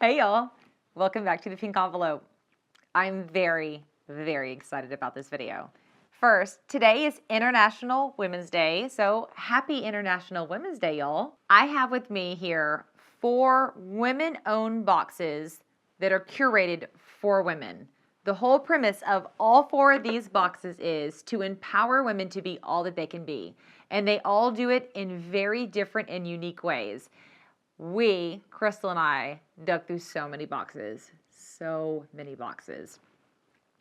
Hey y'all, welcome back to the Pink Envelope. I'm very, very excited about this video. First, today is International Women's Day, so happy International Women's Day, y'all. I have with me here 4 women-owned boxes that are curated for women. The whole premise of all 4 of these boxes is to empower women to be all that they can be, and they all do it in very different and unique ways. We, Crystal and I, dug through so many boxes.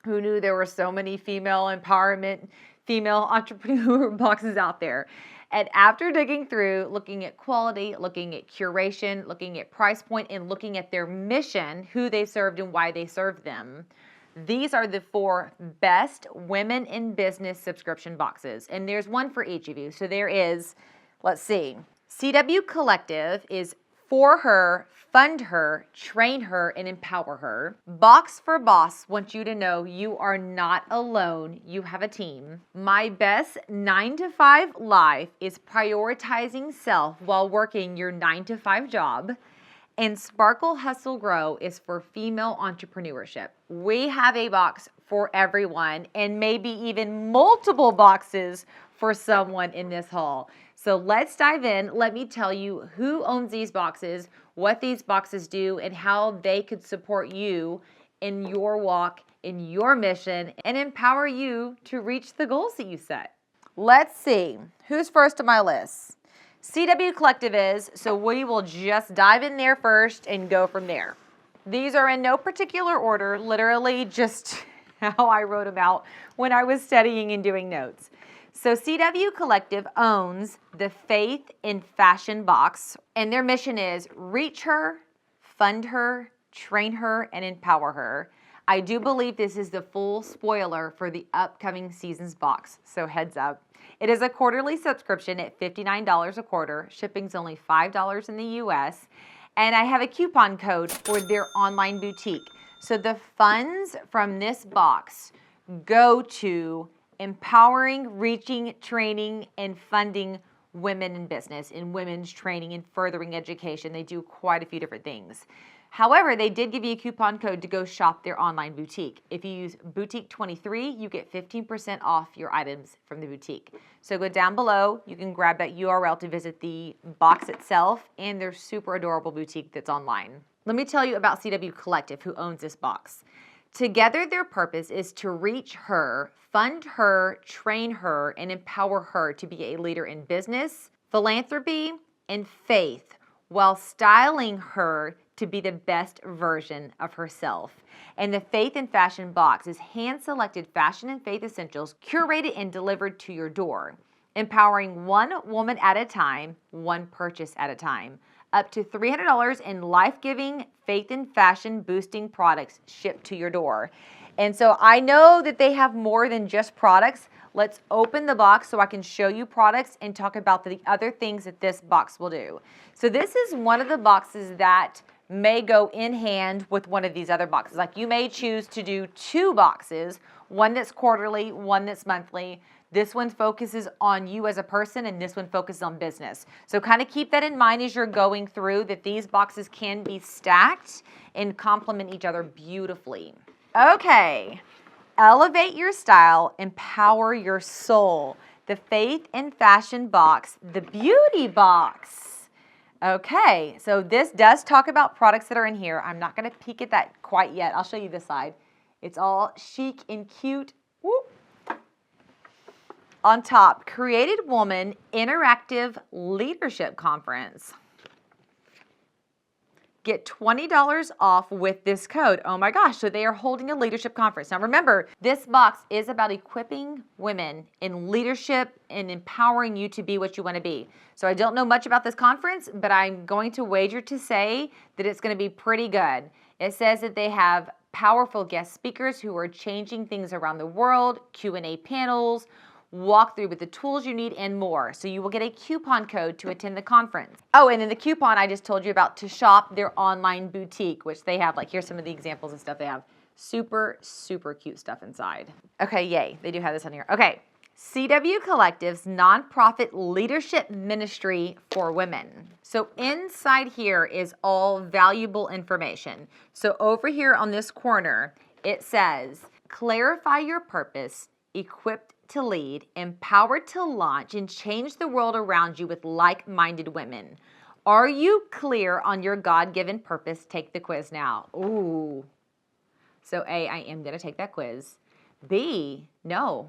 Who knew there were so many female empowerment, female entrepreneur boxes out there? And after digging through, looking at quality, looking at curation, looking at price point, and looking at their mission, who they served and why they served them, these are the 4 best women in business subscription boxes. And there's one for each of you. So there is, let's see, CW Collective is for her, fund her, train her, and empower her. Box for Boss wants you to know you are not alone. You have a team. My Best 9 to 5 Life is prioritizing self while working your 9 to 5 job. And Sparkle Hustle Grow is for female entrepreneurship. We have a box for everyone and maybe even multiple boxes for someone in this haul. So let's dive in. Let me tell you who owns these boxes, what these boxes do, and how they could support you in your walk, in your mission, and empower you to reach the goals that you set. Let's see. Who's first on my list? CW Collective is, so we will just dive in there first and go from there. These are in no particular order, literally just how I wrote them out when I was studying and doing notes. So CW Collective owns the Faith in Fashion box, and their mission is reach her, fund her, train her, and empower her. I do believe this is the full spoiler for the upcoming season's box, so heads up. It is a quarterly subscription at $59 a quarter. Shipping's only $5 in the US. And I have a coupon code for their online boutique. So the funds from this box go to empowering, reaching, training, and funding women in business, in women's training and furthering education. They do quite a few different things. However, they did give you a coupon code to go shop their online boutique. If you use Boutique23, you get 15% off your items from the boutique. So go down below. You can grab that URL to visit the box itself and their super adorable boutique that's online. Let me tell you about CW Collective, who owns this box. Together, their purpose is to reach her, fund her, train her, and empower her to be a leader in business, philanthropy, and faith, while styling her to be the best version of herself. And the Faith in Fashion box is hand-selected fashion and faith essentials curated and delivered to your door, empowering one woman at a time, one purchase at a time. Up to $300 in life-giving, faith and fashion boosting products shipped to your door. And so I know that they have more than just products. Let's open the box so I can show you products and talk about the other things that this box will do. So this is one of the boxes that may go in hand with one of these other boxes. Like you may choose to do 2 boxes, one that's quarterly, one that's monthly. This one focuses on you as a person, and this one focuses on business. So kind of keep that in mind as you're going through, that these boxes can be stacked and complement each other beautifully. Okay, elevate your style, empower your soul. The Faith in Fashion box, the beauty box. Okay, so this does talk about products that are in here. I'm not going to peek at that quite yet. I'll show you this side. It's all chic and cute. Whoop. On top, Created Woman Interactive Leadership Conference. Get $20 off with this code. Oh my gosh, so they are holding a leadership conference. Now remember, this box is about equipping women in leadership and empowering you to be what you want to be. So I don't know much about this conference, but I'm going to wager to say that it's going to be pretty good. It says that they have powerful guest speakers who are changing things around the world, Q&A panels, walkthrough with the tools you need, and more. So you will get a coupon code to attend the conference. Oh, and in the coupon I just told you about to shop their online boutique, which they have, like here's some of the examples of stuff they have. Super, super cute stuff inside. Okay, yay, they do have this on here. Okay, CW Collective's nonprofit leadership ministry for women. So inside here is all valuable information. So over here on this corner, it says, clarify your purpose, equipped to lead, empowered to launch, and change the world around you with like-minded women. Are you clear on your God-given purpose? Take the quiz now. Ooh. So A, I am going to take that quiz. B, no.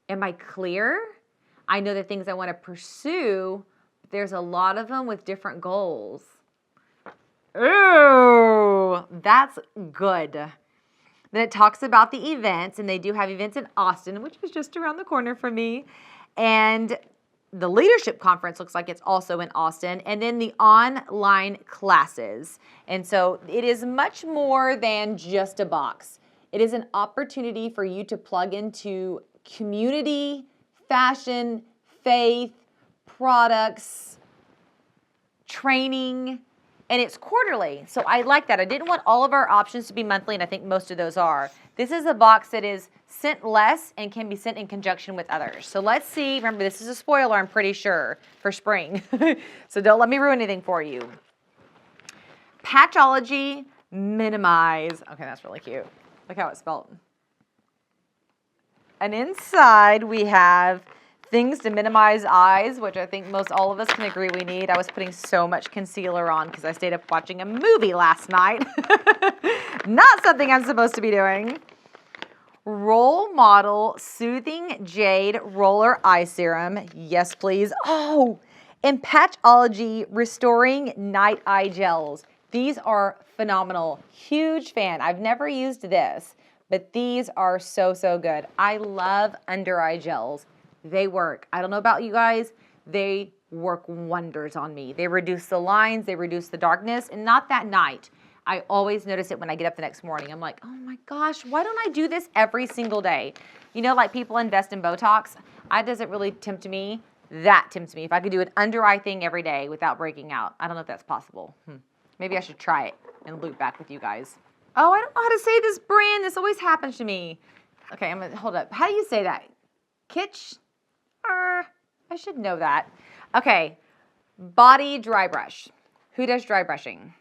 Am I clear? I know the things I want to pursue, but there's a lot of them with different goals. Ooh, that's good. Then it talks about the events, and they do have events in Austin, which is just around the corner from me. And the leadership conference looks like it's also in Austin. And then the online classes. And so it is much more than just a box. It is an opportunity for you to plug into community, fashion, faith, products, training, and it's quarterly. So I like that. I didn't want all of our options to be monthly, and I think most of those are. This is a box that is sent less and can be sent in conjunction with others. So let's see. Remember, this is a spoiler, I'm pretty sure, for spring. So don't let me ruin anything for you. Patchology, minimize. Okay, that's really cute. Look how it's spelled. And inside we have things to minimize eyes, which I think most all of us can agree we need. I was putting so much concealer on because I stayed up watching a movie last night. Not something I'm supposed to be doing. Role Model Soothing Jade Roller Eye Serum. Yes, please. Oh, and Patchology Restoring Night Eye Gels. These are phenomenal. Huge fan. I've never used this, but these are so, so good. I love under eye gels. They work. I don't know about you guys. They work wonders on me. They reduce the lines. They reduce the darkness. And not that night. I always notice it when I get up the next morning. I'm like, oh my gosh, why don't I do this every single day? You know, like people invest in Botox. That doesn't really tempt me. That tempts me. If I could do an under eye thing every day without breaking out. I don't know if that's possible. Maybe I should try it and loop back with you guys. Oh, I don't know how to say this brand. This always happens to me. Okay, I'm going to hold up. How do you say that? Kitsch? I should know that. Okay, body dry brush. Who does dry brushing?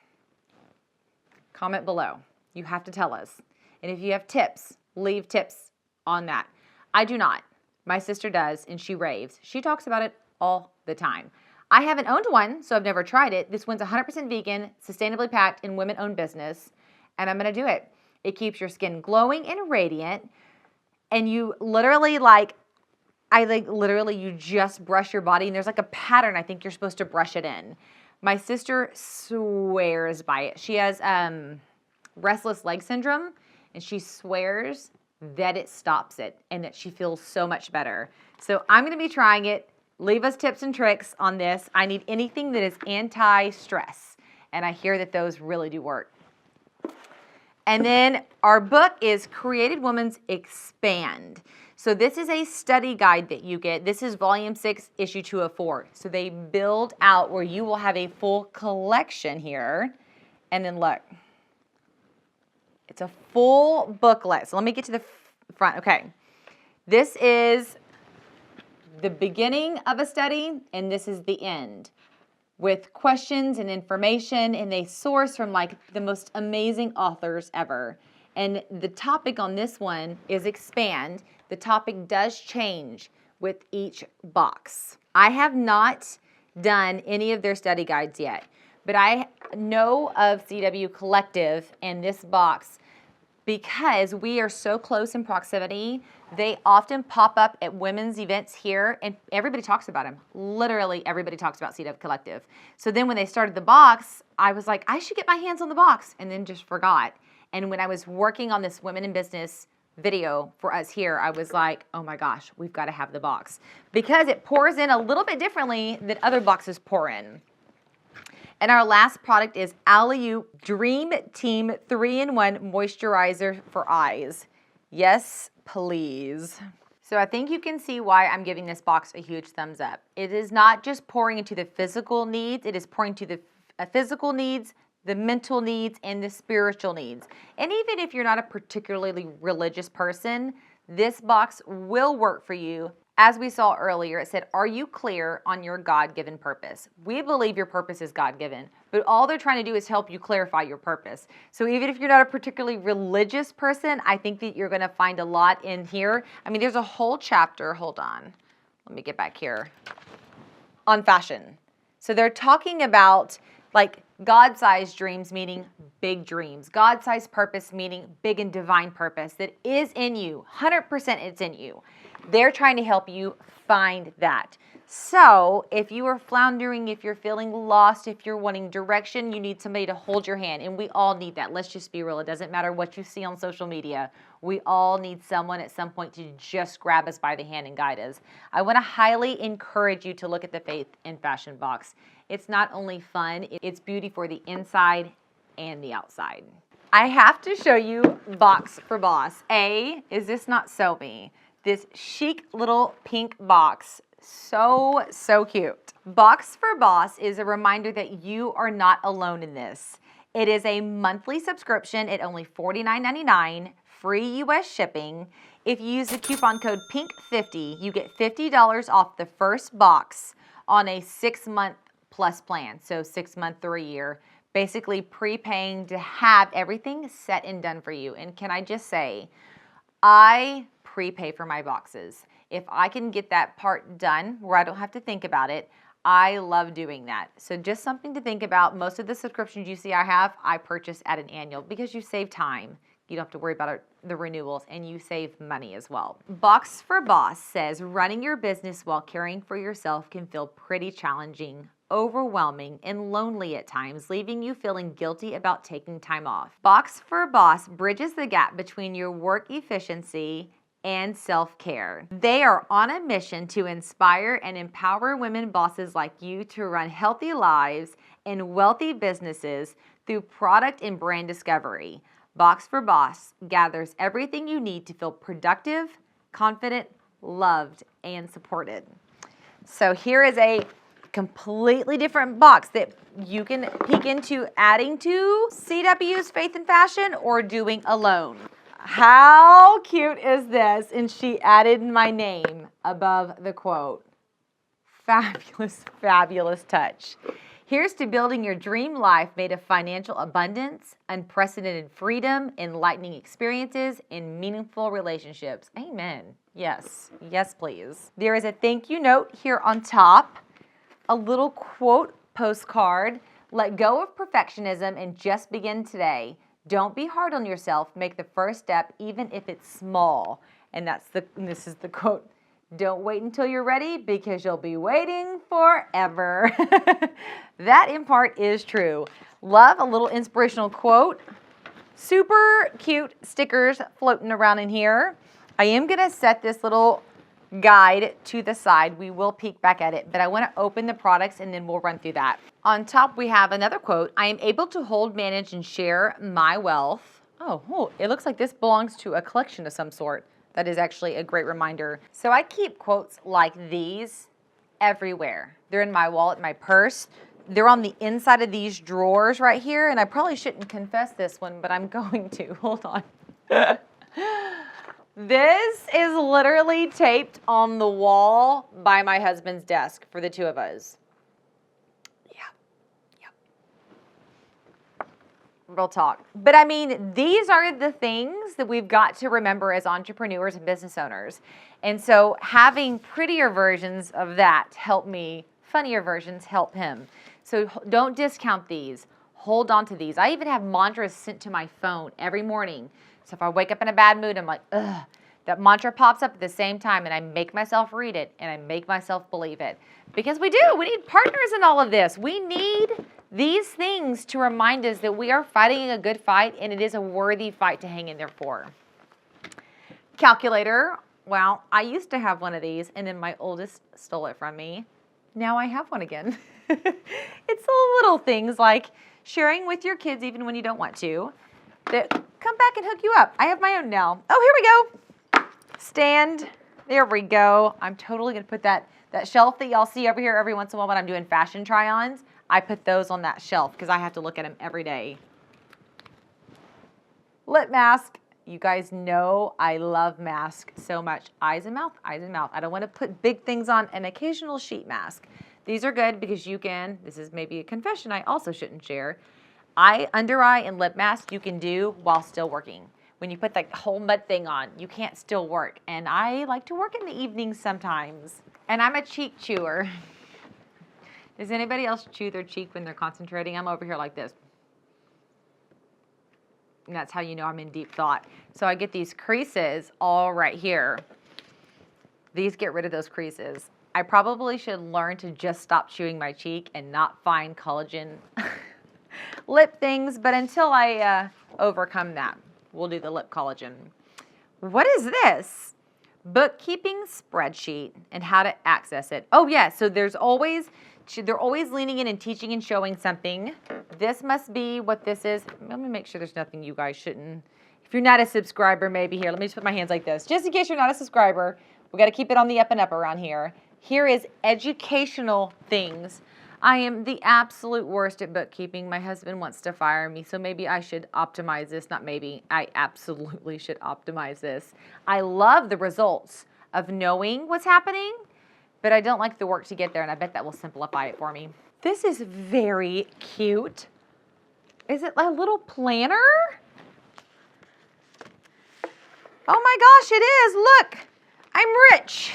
Comment below. You have to tell us. And if you have tips, leave tips on that. I do not. My sister does, and she raves. She talks about it all the time. I haven't owned one, so I've never tried it. This one's 100% vegan, sustainably packed, and women-owned business. And I'm going to do it. It keeps your skin glowing and radiant. And you literally you just brush your body. And there's like a pattern I think you're supposed to brush it in. My sister swears by it. She has restless leg syndrome. And she swears that it stops it and that she feels so much better. So I'm going to be trying it. Leave us tips and tricks on this. I need anything that is anti-stress. And I hear that those really do work. And then our book is Created Woman's Expand. So this is a study guide that you get. This is volume 6, issue 204. So they build out where you will have a full collection here. And then look, it's a full booklet. So let me get to the front. Okay, this is the beginning of a study, and this is the end, with questions and information, and they source from like the most amazing authors ever. And the topic on this one is expand. The topic does change with each box. I have not done any of their study guides yet, but I know of CW Collective and this box because we are so close in proximity. They often pop up at women's events here, and everybody talks about them. Literally everybody talks about CW Collective. So then when they started the box, I was like, I should get my hands on the box, and then just forgot. And when I was working on this Women in Business video for us here, I was like, oh my gosh, we've got to have the box. Because it pours in a little bit differently than other boxes pour in. And our last product is Alley Dream Team 3-in-1 Moisturizer for Eyes. Yes, please. So I think you can see why I'm giving this box a huge thumbs up. It is not just pouring into the physical needs, it is pouring to the physical needs, the mental needs, and the spiritual needs. And even if you're not a particularly religious person, this box will work for you. As we saw earlier, it said, are you clear on your God-given purpose? We believe your purpose is God-given, but all they're trying to do is help you clarify your purpose. So even if you're not a particularly religious person, I think that you're going to find a lot in here. I mean, there's a whole chapter. Hold on. Let me get back here. On fashion. So they're talking about like God-sized dreams, meaning big dreams. God-sized purpose, meaning big and divine purpose that is in you. 100% it's in you. They're trying to help you find that. So if you are floundering, if you're feeling lost, if you're wanting direction, you need somebody to hold your hand. And we all need that. Let's just be real. It doesn't matter what you see on social media. We all need someone at some point to just grab us by the hand and guide us. I want to highly encourage you to look at the Faith in Fashion box. It's not only fun, it's beauty for the inside and the outside. I have to show you Box for Boss. Is this not so me? This chic little pink box. So cute. Box for Boss is a reminder that you are not alone in this. It is a monthly subscription at only $49.99, free U.S. shipping. If you use the coupon code PINK50, you get $50 off the first box on a 6-month plus plan. So 6 months or a year, basically prepaying to have everything set and done for you. And can I just say, I prepay for my boxes. If I can get that part done where I don't have to think about it, I love doing that. So just something to think about. Most of the subscriptions you see I have, I purchase at an annual because you save time. You don't have to worry about the renewals, and you save money as well. Box for Boss says running your business while caring for yourself can feel pretty challenging, overwhelming, and lonely at times, leaving you feeling guilty about taking time off. Box for Boss bridges the gap between your work efficiency and self-care. They are on a mission to inspire and empower women bosses like you to run healthy lives and wealthy businesses through product and brand discovery. Box for Boss gathers everything you need to feel productive, confident, loved, and supported. So here is a completely different box that you can peek into adding to CW's Faith in Fashion or doing alone. How cute is this? And she added my name above the quote. Fabulous, fabulous touch. Here's to building your dream life made of financial abundance, unprecedented freedom, enlightening experiences, and meaningful relationships. Amen. Yes. Yes, please. There is a thank you note here on top, a little quote postcard. Let go of perfectionism and just begin today. Don't be hard on yourself. Make the first step, even if it's small. And this is the quote. Don't wait until you're ready because you'll be waiting forever. That in part is true. Love a little inspirational quote. Super cute stickers floating around in here. I am going to set this little guide to the side. We will peek back at it, but I want to open the products and then we'll run through that. On top, we have another quote. I am able to hold, manage, and share my wealth. Oh, it looks like this belongs to a collection of some sort. That is actually a great reminder. So I keep quotes like these everywhere. They're in my wallet, my purse. They're on the inside of these drawers right here, and I probably shouldn't confess this one, but I'm going to. Hold on. This is literally taped on the wall by my husband's desk for the two of us. Real talk. But I mean, these are the things that we've got to remember as entrepreneurs and business owners. And so having prettier versions of that help me, funnier versions help him. So don't discount these. Hold on to these. I even have mantras sent to my phone every morning. So if I wake up in a bad mood, I'm like, ugh. That mantra pops up at the same time, and I make myself read it, and I make myself believe it. Because we do. We need partners in all of this. We need these things to remind us that we are fighting a good fight, and it is a worthy fight to hang in there for. Calculator. Well, I used to have one of these, and then my oldest stole it from me. Now I have one again. It's the little things like sharing with your kids even when you don't want to that come back and hook you up. I have my own now. Oh, here we go. Stand. There we go. I'm totally going to put that shelf that y'all see over here every once in a while when I'm doing fashion try-ons. I put those on that shelf because I have to look at them every day. Lip mask. You guys know I love masks so much. Eyes and mouth, eyes and mouth. I don't want to put big things on, an occasional sheet mask. These are good because you can, this is maybe a confession I also shouldn't share, under eye and lip mask you can do while still working. When you put that whole mud thing on, you can't still work. And I like to work in the evenings sometimes. And I'm a cheek chewer. Does anybody else chew their cheek when they're concentrating? I'm over here like this. And that's how you know I'm in deep thought. So I get these creases all right here. These get rid of those creases. I probably should learn to just stop chewing my cheek and not find collagen lip things, but until I overcome that, we'll do the lip collagen. What is this? Bookkeeping spreadsheet and how to access it. Oh yeah, so they're always leaning in and teaching and showing something. This must be what this is. Let me make sure there's nothing you guys shouldn't. If you're not a subscriber, maybe here, let me just put my hands like this. Just in case you're not a subscriber, we got to keep it on the up and up around here. Here is educational things. I am the absolute worst at bookkeeping. My husband wants to fire me, so maybe I should optimize this. Not maybe, I absolutely should optimize this. I love the results of knowing what's happening, but I don't like the work to get there, and I bet that will simplify it for me. This is very cute. Is it a little planner? Oh my gosh, it is. Look, I'm rich.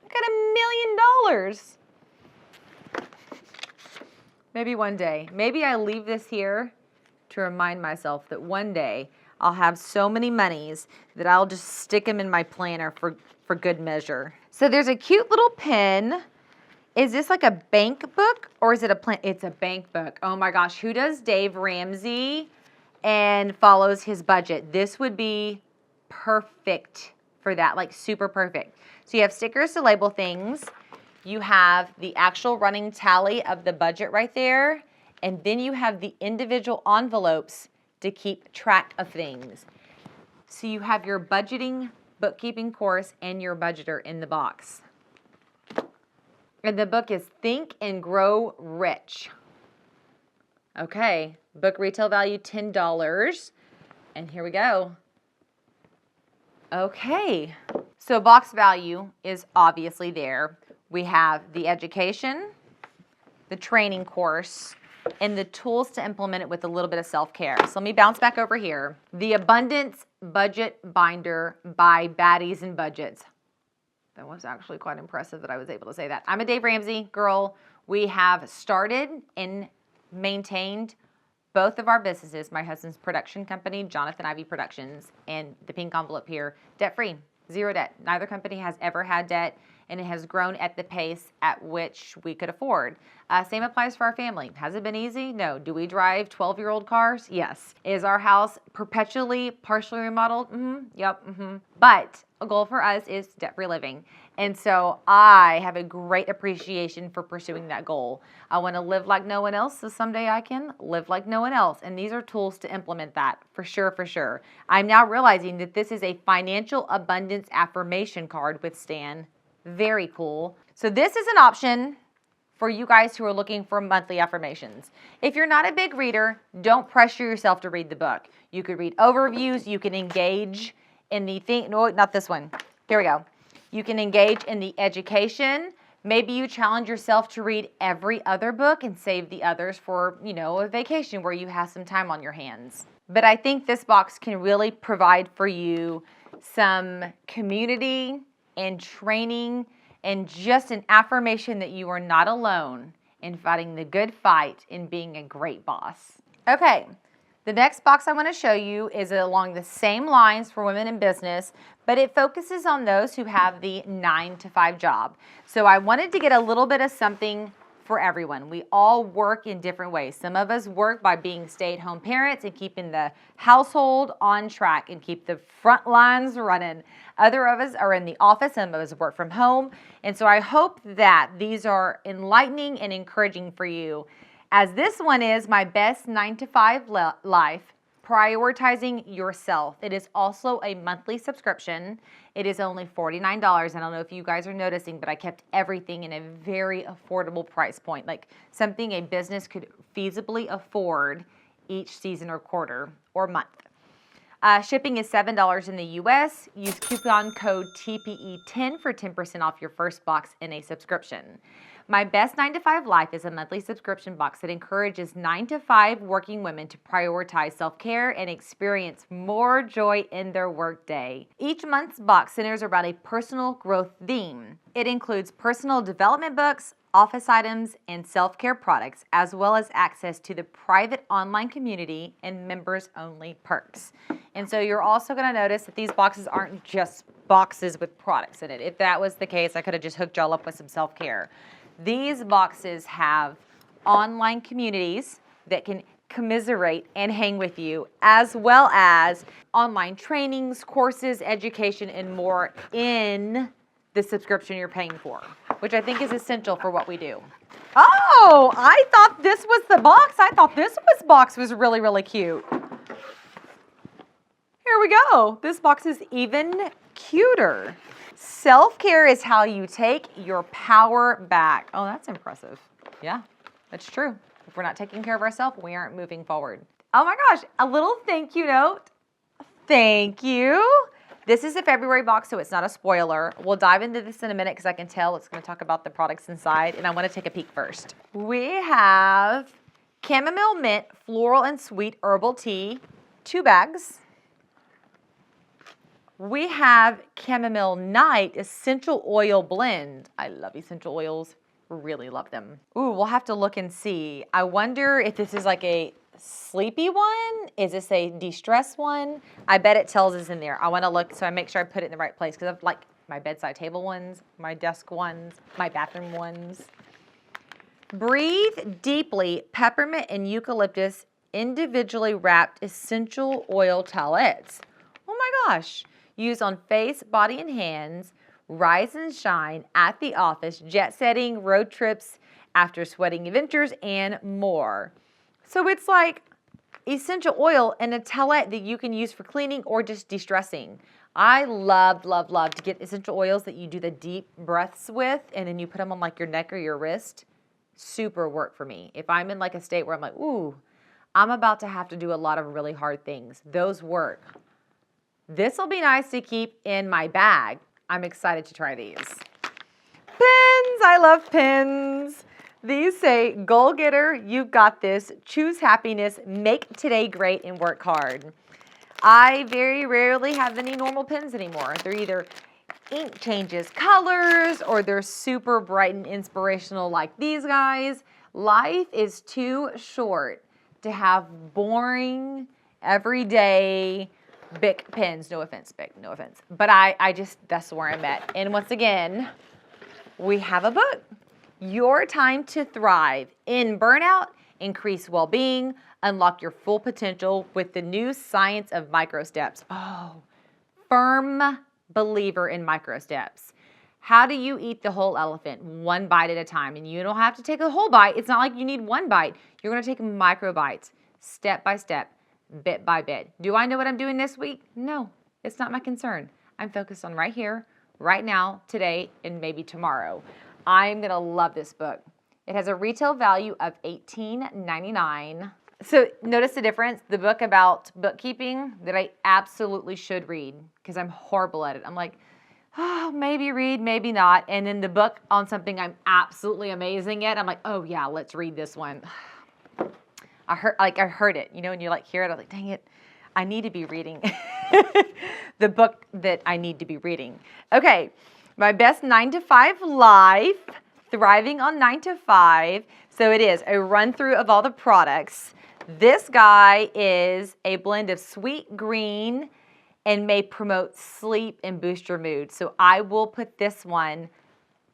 I got $1 million. Maybe one day. Maybe I leave this here to remind myself that one day I'll have so many monies that I'll just stick them in my planner for good measure. So there's a cute little pen. Is this like a bank book or is it a plan? It's a bank book. Oh my gosh, who does Dave Ramsey and follows his budget? This would be perfect for that, like super perfect. So you have stickers to label things. You have the actual running tally of the budget right there. And then you have the individual envelopes to keep track of things. So you have your budgeting, bookkeeping course and your budgeter in the box. And the book is Think and Grow Rich. Okay, book retail value $10. And here we go. Okay, so box value is obviously there. We have the education, the training course, and the tools to implement it with a little bit of self-care. So let me bounce back over here. The Abundance Budget Binder by Baddies and Budgets. That was actually quite impressive that I was able to say that. I'm a Dave Ramsey girl. We have started and maintained both of our businesses, my husband's production company, Jonathan Ivy Productions, and the pink envelope here, debt-free, zero debt. Neither company has ever had debt, and it has grown at the pace at which we could afford. Same applies for our family. Has it been easy? No. Do we drive 12-year-old cars? Yes. Is our house perpetually partially remodeled? Yep. But a goal for us is debt-free living. And so I have a great appreciation for pursuing that goal. I want to live like no one else, so someday I can live like no one else. And these are tools to implement that, for sure, for sure. I'm now realizing that this is a financial abundance affirmation card with Stan. Very cool. So this is an option for you guys who are looking for monthly affirmations. If you're not a big reader, don't pressure yourself to read the book. You could read overviews. You can engage in the thing. No, not this one. Here we go. You can engage in the education. Maybe you challenge yourself to read every other book and save the others for, a vacation where you have some time on your hands. But I think this box can really provide for you some community and training and just an affirmation that you are not alone in fighting the good fight in being a great boss. Okay, the next box I want to show you is along the same lines for women in business, but it focuses on those who have the 9-to-5 job. So I wanted to get a little bit of something for everyone. We all work in different ways. Some of us work by being stay-at-home parents and keeping the household on track and keep the front lines running. Other of us are in the office, some of us work from home. And so I hope that these are enlightening and encouraging for you. As this one is my best 9-to-5 life, prioritizing yourself. It is also a monthly subscription. It is only $49. I don't know if you guys are noticing, but I kept everything in a very affordable price point, like something a business could feasibly afford each season or quarter or month. Shipping is $7 in the US. Use coupon code TPE10 for 10% off your first box in a subscription. My Best 9 to 5 Life is a monthly subscription box that encourages 9 to 5 working women to prioritize self-care and experience more joy in their workday. Each month's box centers around a personal growth theme. It includes personal development books, office items, and self-care products, as well as access to the private online community and members-only perks. And so you're also going to notice that these boxes aren't just boxes with products in it. If that was the case, I could have just hooked y'all up with some self-care. These boxes have online communities that can commiserate and hang with you, as well as online trainings, courses, education, and more in the subscription you're paying for, which I think is essential for what we do. Oh, I thought this was the box. I thought this box was really, really cute. Here we go. This box is even cuter. Self-care is how you take your power back. Oh, that's impressive. Yeah, that's true. If we're not taking care of ourselves, we aren't moving forward. Oh my gosh, a little thank you note. Thank you. This is a February box, so it's not a spoiler. We'll dive into this in a minute because I can tell it's going to talk about the products inside, and I want to take a peek first. We have chamomile mint, floral and sweet herbal tea, 2 bags. We have chamomile night essential oil blend. I love essential oils, really love them. Ooh, we'll have to look and see. I wonder if this is like a sleepy one. Is this a de-stress one? I bet it tells us in there. I want to look so I make sure I put it in the right place because I've like my bedside table ones, my desk ones, my bathroom ones. Breathe deeply, peppermint and eucalyptus individually wrapped essential oil towelettes. Oh my gosh. Use on face, body, and hands. Rise and shine at the office, jet setting, road trips, after sweating adventures, and more. So it's like essential oil and a towelette that you can use for cleaning or just de-stressing. I love, love, love to get essential oils that you do the deep breaths with, and then you put them on like your neck or your wrist. Super work for me. If I'm in like a state where I'm like, ooh, I'm about to have to do a lot of really hard things. Those work. This will be nice to keep in my bag. I'm excited to try these. Pins, I love pins. These say, goal getter, you've got this, choose happiness, make today great, and work hard. I very rarely have any normal pins anymore. They're either ink changes colors or they're super bright and inspirational like these guys. Life is too short to have boring, everyday, Bic pens. No offense, Bic, no offense. But I just, that's where I'm at. And once again, we have a book. Your Time to Thrive. In Burnout, Increase Well-Being, Unlock Your Full Potential with the New Science of Micro Steps. Oh, firm believer in micro steps. How do you eat the whole elephant? 1 bite at a time. And you don't have to take a whole bite. It's not like you need 1 bite. You're going to take micro bites, step by step. Bit by bit. Do I know what I'm doing this week? No, it's not my concern. I'm focused on right here, right now, today, and maybe tomorrow. I'm going to love this book. It has a retail value of $18.99. So notice the difference. The book about bookkeeping that I absolutely should read because I'm horrible at it. I'm like, oh, maybe read, maybe not. And then the book on something I'm absolutely amazing at, I'm like, oh yeah, let's read this one. I heard it, you know, and you like hear it, I was like, dang it, I need to be reading the book that I need to be reading. Okay, my Best 9 to 5 Life, Thriving on 9 to 5. So it is a run through of all the products. This guy is a blend of sweet green and may promote sleep and boost your mood. So I will put this one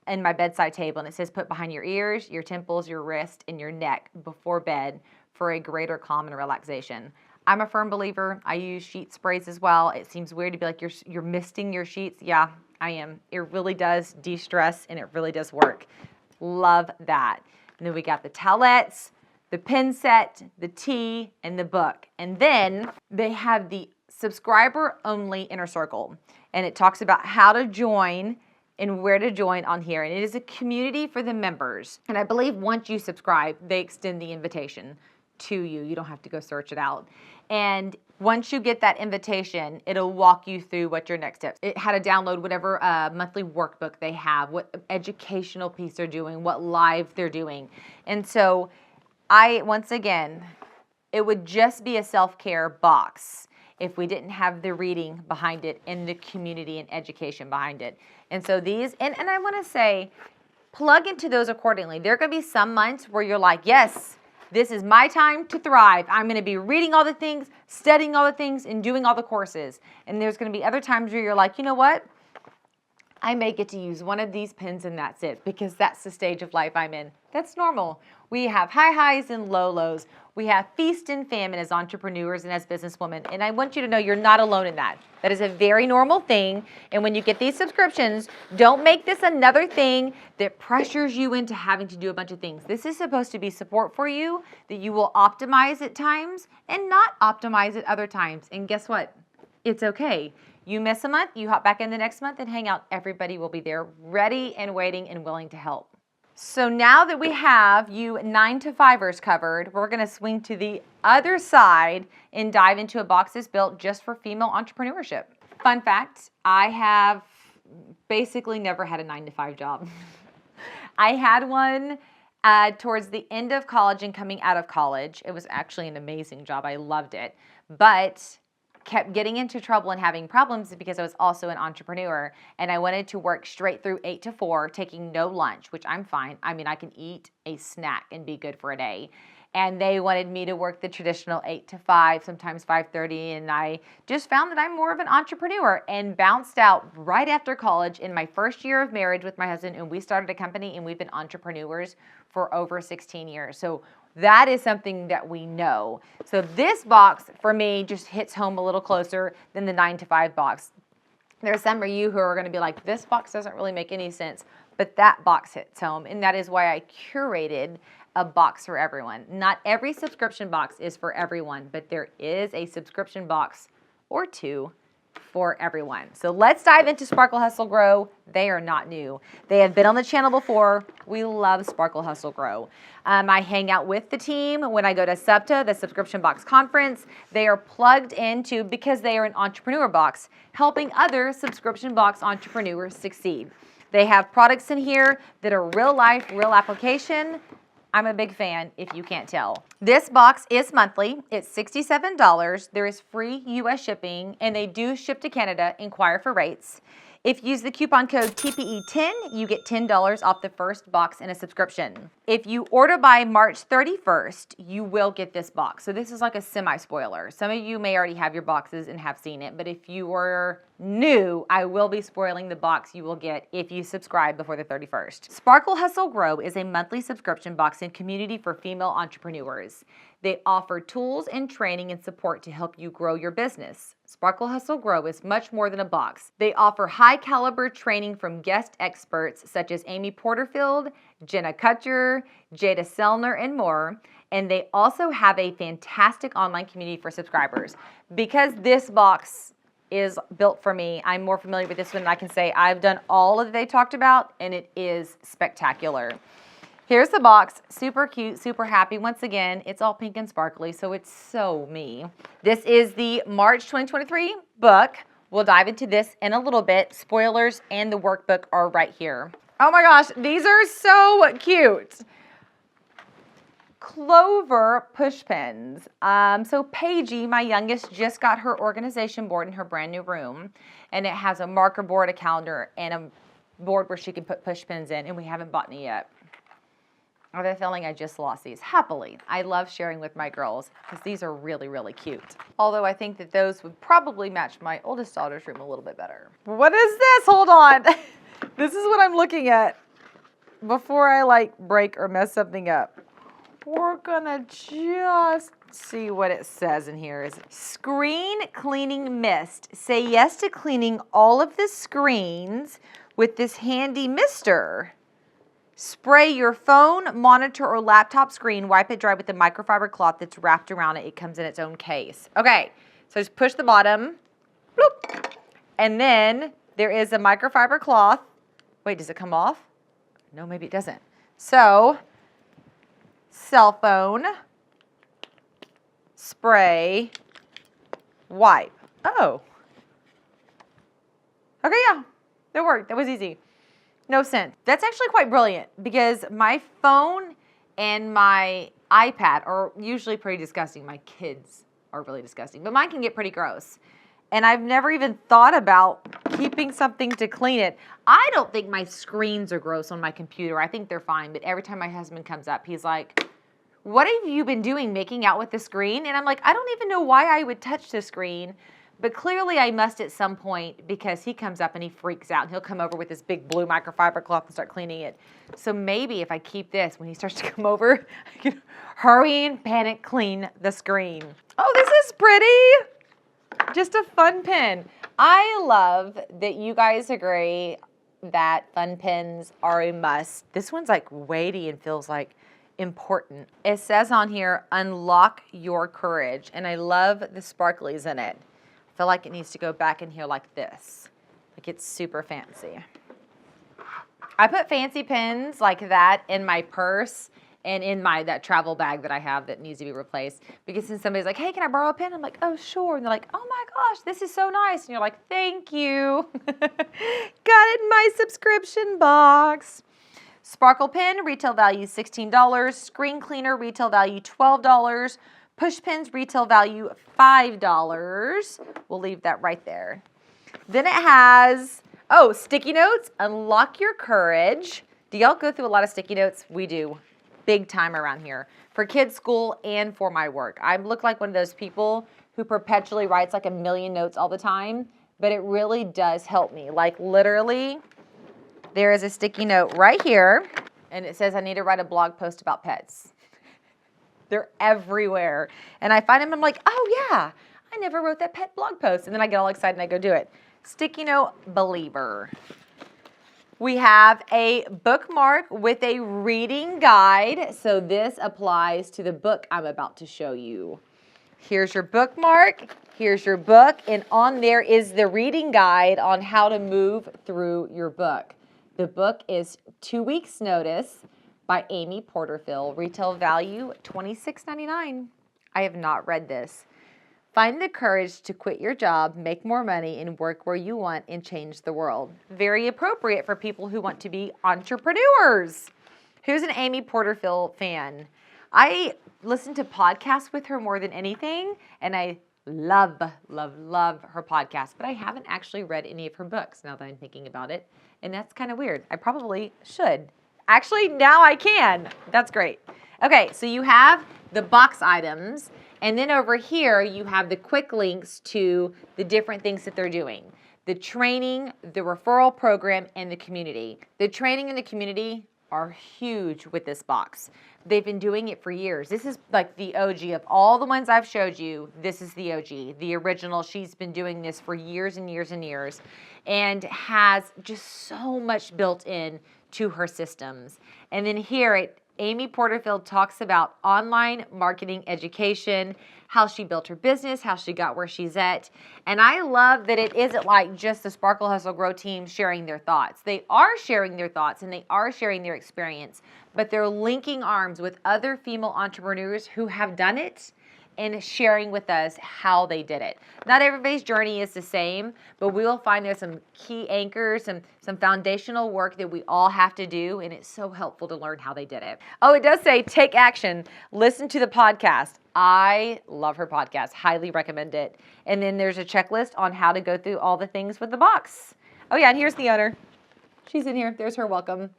in my bedside table, and it says put behind your ears, your temples, your wrist, and your neck before bed for a greater calm and relaxation. I'm a firm believer. I use sheet sprays as well. It seems weird to be like you're misting your sheets. Yeah, I am. It really does de-stress and it really does work. Love that. And then we got the towelettes, the pin set, the tea, and the book. And then they have the subscriber only inner circle. And it talks about how to join and where to join on here. And it is a community for the members. And I believe once you subscribe, they extend the invitation to you. You don't have to go search it out. And once you get that invitation, it'll walk you through what your next steps. It how to download whatever monthly workbook they have, what educational piece they're doing, what live they're doing. And so once again, it would just be a self-care box if we didn't have the reading behind it and the community and education behind it. And so these, and I want to say, plug into those accordingly. There are going to be some months where you're like, yes, this is my time to thrive. I'm going to be reading all the things, studying all the things, and doing all the courses. And there's going to be other times where you're like, you know what? I may get to use one of these pens and that's it, because that's the stage of life I'm in. That's normal. We have high highs and low lows. We have feast and famine as entrepreneurs and as businesswomen. And I want you to know you're not alone in that. That is a very normal thing. And when you get these subscriptions, don't make this another thing that pressures you into having to do a bunch of things. This is supposed to be support for you that you will optimize at times and not optimize at other times. And guess what? It's okay. You miss a month, you hop back in the next month and hang out. Everybody will be there ready and waiting and willing to help. So now that we have you 9-to-5ers covered, we're going to swing to the other side and dive into a box that's built just for female entrepreneurship. Fun fact, I have basically never had a 9-to-5 job. I had one towards the end of college and coming out of college. It was actually an amazing job. I loved it. But kept getting into trouble and having problems because I was also an entrepreneur, and I wanted to work straight through 8 to 4, taking no lunch, which I'm fine. I mean, I can eat a snack and be good for a day. And they wanted me to work the traditional 8 to 5, sometimes 5:30, and I just found that I'm more of an entrepreneur and bounced out right after college in my first year of marriage with my husband, and we started a company, and we've been entrepreneurs for over 16 years. So that is something that we know. So this box, for me, just hits home a little closer than the 9-to-5 box. There are some of you who are going to be like, this box doesn't really make any sense, but that box hits home, and that is why I curated a box for everyone. Not every subscription box is for everyone, but there is a subscription box or two for everyone. So let's dive into Sparkle Hustle Grow. They are not new. They have been on the channel before. We love Sparkle Hustle Grow. I hang out with the team when I go to SUBTA, the Subscription Box Conference. They are plugged into, because they are an entrepreneur box, helping other subscription box entrepreneurs succeed. They have products in here that are real life, real application. I'm a big fan, if you can't tell. This box is monthly. It's $67. There is free U.S. shipping, and they do ship to Canada. Inquire for rates. If you use the coupon code TPE10, you get $10 off the first box in a subscription. If you order by March 31st, you will get this box. So this is like a semi-spoiler. Some of you may already have your boxes and have seen it, but if you are new, I will be spoiling the box you will get if you subscribe before the 31st. Sparkle Hustle Grow is a monthly subscription box and community for female entrepreneurs. They offer tools and training and support to help you grow your business. Sparkle Hustle Grow is much more than a box. They offer high caliber training from guest experts such as Amy Porterfield, Jenna Kutcher, Jada Selner, and more. And they also have a fantastic online community for subscribers. Because this box is built for me, I'm more familiar with this one, and I can say I've done all that they talked about, and it is spectacular. Here's the box, super cute, super happy. Once again, it's all pink and sparkly, so it's so me. This is the March 2023 book. We'll dive into this in a little bit. Spoilers and the workbook are right here. Oh my gosh, these are so cute. Clover push pins. So Paigey, my youngest, just got her organization board in her brand new room, and it has a marker board, a calendar, and a board where she can put push pins in, and we haven't bought any yet. I have a feeling I just lost these. Happily. I love sharing with my girls because these are really, really cute. Although I think that those would probably match my oldest daughter's room a little bit better. What is this? Hold on. This is what I'm looking at before I break or mess something up. We're gonna just see what it says in here. Is screen cleaning mist. Say yes to cleaning all of the screens with this handy mister. Spray your phone, monitor, or laptop screen. Wipe it dry with the microfiber cloth that's wrapped around it. It comes in its own case. Okay, so just push the bottom. Bloop. And then there is a microfiber cloth. Wait, does it come off? No, maybe it doesn't. So, cell phone, spray wipe. Oh. Okay, yeah, that worked. That was easy. No scent. That's actually quite brilliant because my phone and my iPad are usually pretty disgusting. My kids are really disgusting, but mine can get pretty gross. And I've never even thought about keeping something to clean it. I don't think my screens are gross on my computer. I think they're fine, but every time my husband comes up, he's like, what have you been doing, making out with the screen? And I'm like, I don't even know why I would touch the screen, but clearly I must at some point because he comes up and he freaks out and he'll come over with this big blue microfiber cloth and start cleaning it. So maybe if I keep this, when he starts to come over, I can hurry and panic clean the screen. Oh, this is pretty. Just a fun pen. I love that you guys agree that fun pens are a must. This one's like weighty and feels like important. It says on here, unlock your courage. And I love the sparklies in it. I feel like it needs to go back in here like this. Like it's super fancy. I put fancy pens like that in my purse and in that travel bag that I have that needs to be replaced. Because then somebody's like, hey, can I borrow a pen? I'm like, oh, sure. And they're like, oh my gosh, this is so nice. And you're like, thank you. Got it in my subscription box. Sparkle pen, retail value $16. Screen cleaner, retail value $12. Push pins, retail value $5. We'll leave that right there. Then it has, sticky notes, unlock your courage. Do y'all go through a lot of sticky notes? We do. Big time around here. For kids' school and for my work. I look like one of those people who perpetually writes like a million notes all the time, but it really does help me. Like literally, there is a sticky note right here, and it says I need to write a blog post about pets. They're everywhere. And I find them, I'm like, oh yeah, I never wrote that pet blog post. And then I get all excited and I go do it. Sticky note believer. We have a bookmark with a reading guide. So this applies to the book I'm about to show you. Here's your bookmark. Here's your book. And on there is the reading guide on how to move through your book. The book is 2 Weeks Notice by Amy Porterfield. Retail value $26.99. I have not read this. Find the courage to quit your job, make more money, and work where you want and change the world. Very appropriate for people who want to be entrepreneurs. Who's an Amy Porterfield fan? I listen to podcasts with her more than anything, and I love, love, love her podcast, but I haven't actually read any of her books now that I'm thinking about it, and that's kind of weird. I probably should. Actually, now I can. That's great. Okay, so you have the box items, and then over here you have the quick links to the different things that they're doing. The training, the referral program, and the community. The training and the community are huge with this box. They've been doing it for years. This is like the OG of all the ones I've showed you. This is the OG, the original. She's been doing this for years and years and years and has just so much built in to her systems. And then here Amy Porterfield talks about online marketing education, how she built her business, how she got where she's at. And I love that it isn't like just the Sparkle Hustle Grow team sharing their thoughts. They are sharing their thoughts and they are sharing their experience, but they're linking arms with other female entrepreneurs who have done it and sharing with us how they did it. Not everybody's journey is the same, but we will find there's some key anchors and some foundational work that we all have to do, and it's so helpful to learn how they did it. Oh, it does say take action. Listen to the podcast. I love her podcast. Highly recommend it. And then there's a checklist on how to go through all the things with the box. Oh yeah, and here's the owner. She's in here. There's her welcome.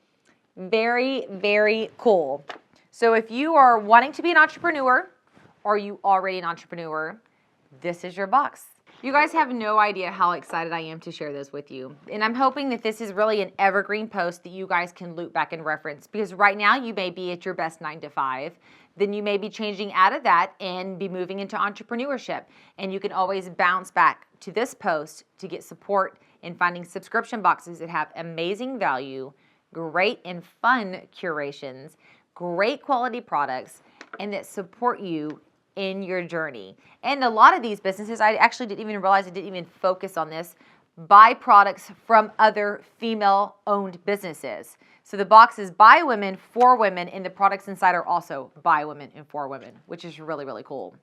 Very, very cool. So if you are wanting to be an entrepreneur, or you already an entrepreneur, this is your box. You guys have no idea how excited I am to share this with you. And I'm hoping that this is really an evergreen post that you guys can loop back and reference, because right now you may be at your best 9 to 5. Then you may be changing out of that and be moving into entrepreneurship. And you can always bounce back to this post to get support in finding subscription boxes that have amazing value, great and fun curations, great quality products, and that support you in your journey. And a lot of these businesses, I actually didn't even realize I didn't even focus on this, buy products from other female-owned businesses. So the box is by women, for women, and the products inside are also by women and for women, which is really, really cool.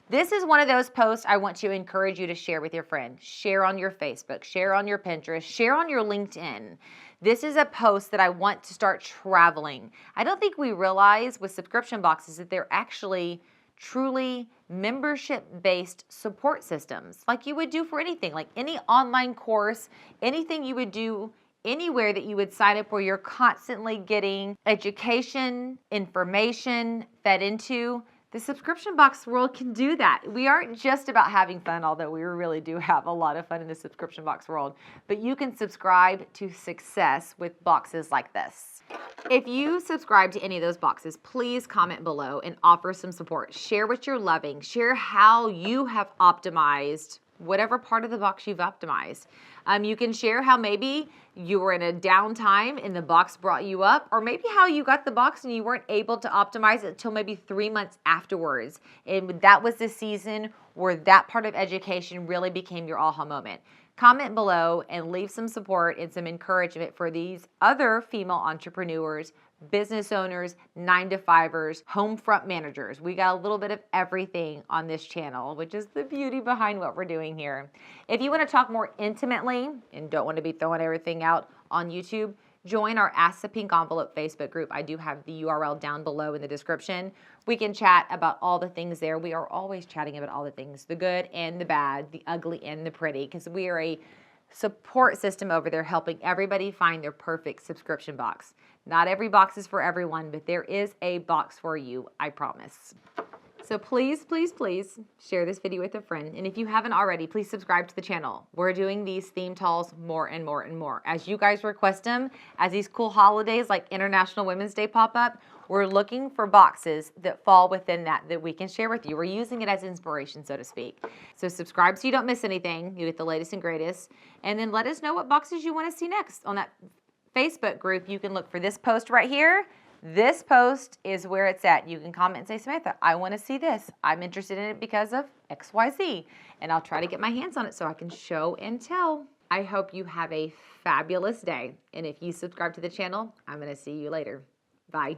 This is one of those posts I want to encourage you to share with your friend. Share on your Facebook, share on your Pinterest, share on your LinkedIn. This is a post that I want to start traveling. I don't think we realize with subscription boxes that they're actually truly membership-based support systems like you would do for anything, like any online course, anything you would do anywhere that you would sign up where you're constantly getting education, information fed into. The subscription box world can do that. We aren't just about having fun, although we really do have a lot of fun in the subscription box world, but you can subscribe to success with boxes like this. If you subscribe to any of those boxes, please comment below and offer some support. Share what you're loving. Share how you have optimized whatever part of the box you've optimized. You can share how maybe you were in a downtime and the box brought you up, or maybe how you got the box and you weren't able to optimize it until maybe 3 months afterwards. And that was the season where that part of education really became your aha moment. Comment below and leave some support and some encouragement for these other female entrepreneurs, business owners, 9-to-5ers, home front managers. We got a little bit of everything on this channel, which is the beauty behind what we're doing here. If you want to talk more intimately and don't want to be throwing everything out on YouTube, join our Ask the Pink Envelope Facebook group. I do have the URL down below in the description. We can chat about all the things there. We are always chatting about all the things, the good and the bad, the ugly and the pretty, because we are a support system over there helping everybody find their perfect subscription box. Not every box is for everyone, but there is a box for you, I promise. So please, please, please share this video with a friend. And if you haven't already, please subscribe to the channel. We're doing these theme hauls more and more and more. As you guys request them, as these cool holidays like International Women's Day pop up, we're looking for boxes that fall within that we can share with you. We're using it as inspiration, so to speak. So subscribe so you don't miss anything. You get the latest and greatest. And then let us know what boxes you want to see next. On that Facebook group, you can look for this post right here. This post is where it's at. You can comment and say, Samantha, I want to see this. I'm interested in it because of XYZ. And I'll try to get my hands on it so I can show and tell. I hope you have a fabulous day. And if you subscribe to the channel, I'm going to see you later. Bye.